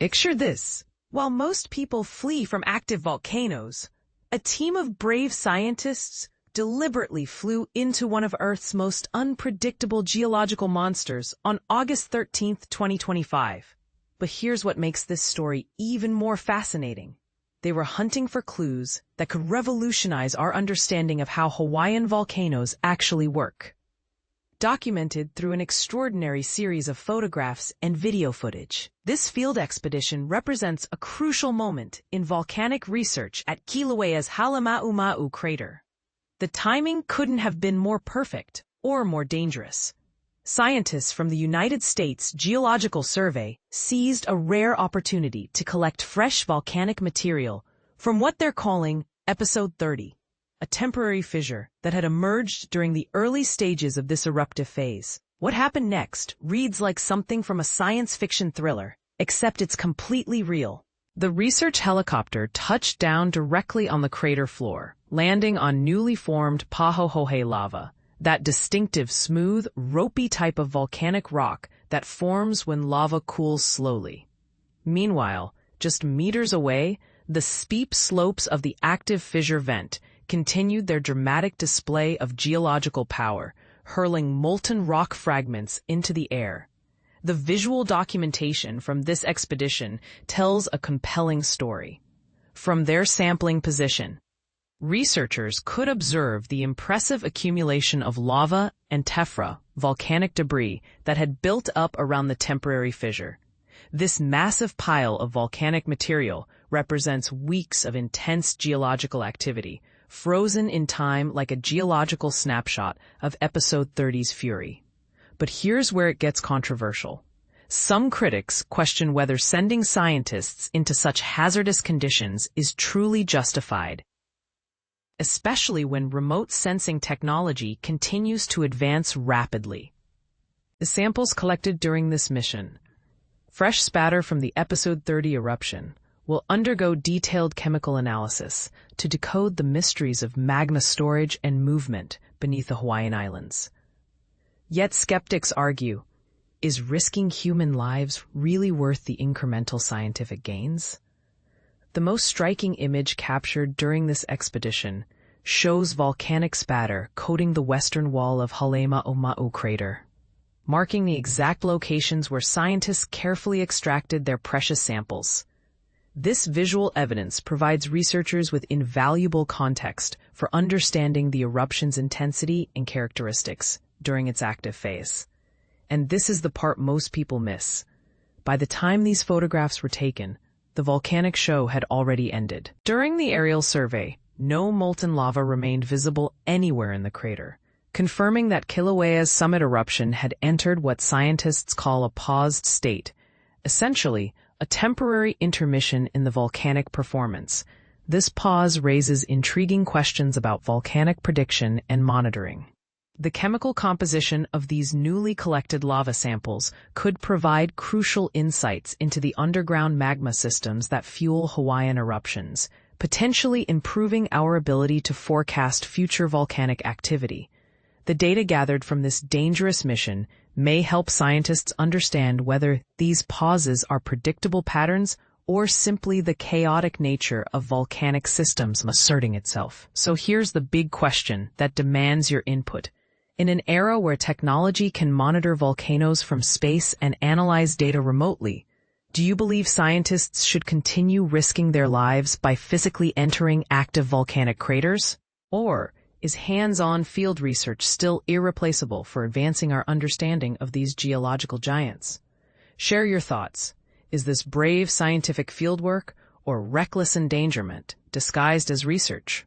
Picture this. While most people flee from active volcanoes, a team of brave scientists deliberately flew into one of Earth's most unpredictable geological monsters on August 13, 2025. But here's what makes this story even more fascinating. They were hunting for clues that could revolutionize our understanding of how Hawaiian volcanoes actually work. Documented through an extraordinary series of photographs and video footage, this field expedition represents a crucial moment in volcanic research at Kīlauea's Halemaʻumaʻu crater. The timing couldn't have been more perfect or more dangerous. Scientists from the United States Geological Survey seized a rare opportunity to collect fresh volcanic material from what they're calling Episode 30, a temporary fissure that had emerged during the early stages of this eruptive phase. What happened next reads like something from a science fiction thriller, except it's completely real. The research helicopter touched down directly on the crater floor, landing on newly formed pahoehoe lava, that distinctive smooth, ropey type of volcanic rock that forms when lava cools slowly. Meanwhile, just meters away, the steep slopes of the active fissure vent continued their dramatic display of geological power, hurling molten rock fragments into the air. The visual documentation from this expedition tells a compelling story. From their sampling position, researchers could observe the impressive accumulation of lava and tephra, volcanic debris, that had built up around the temporary fissure. This massive pile of volcanic material represents weeks of intense geological activity, frozen in time like a geological snapshot of Episode 30's fury. But here's where it gets controversial. Some critics question whether sending scientists into such hazardous conditions is truly justified, especially when remote sensing technology continues to advance rapidly. The samples collected during this mission, fresh spatter from the Episode 30 eruption, will undergo detailed chemical analysis to decode the mysteries of magma storage and movement beneath the Hawaiian Islands. Yet skeptics argue, is risking human lives really worth the incremental scientific gains? The most striking image captured during this expedition shows volcanic spatter coating the western wall of Halemaʻumaʻu crater, marking the exact locations where scientists carefully extracted their precious samples. This visual evidence provides researchers with invaluable context for understanding the eruption's intensity and characteristics during its active phase. And this is the part most people miss. By the time these photographs were taken, the volcanic show had already ended. During the aerial survey, no molten lava remained visible anywhere in the crater, confirming that Kilauea's summit eruption had entered what scientists call a paused state, essentially a temporary intermission in the volcanic performance. This pause raises intriguing questions about volcanic prediction and monitoring. The chemical composition of these newly collected lava samples could provide crucial insights into the underground magma systems that fuel Hawaiian eruptions, potentially improving our ability to forecast future volcanic activity. The data gathered from this dangerous mission may help scientists understand whether these pauses are predictable patterns or simply the chaotic nature of volcanic systems asserting itself. So here's the big question that demands your input. In an era where technology can monitor volcanoes from space and analyze data remotely, do you believe scientists should continue risking their lives by physically entering active volcanic craters? Or is hands-on field research still irreplaceable for advancing our understanding of these geological giants? Share your thoughts. Is this brave scientific fieldwork or reckless endangerment disguised as research?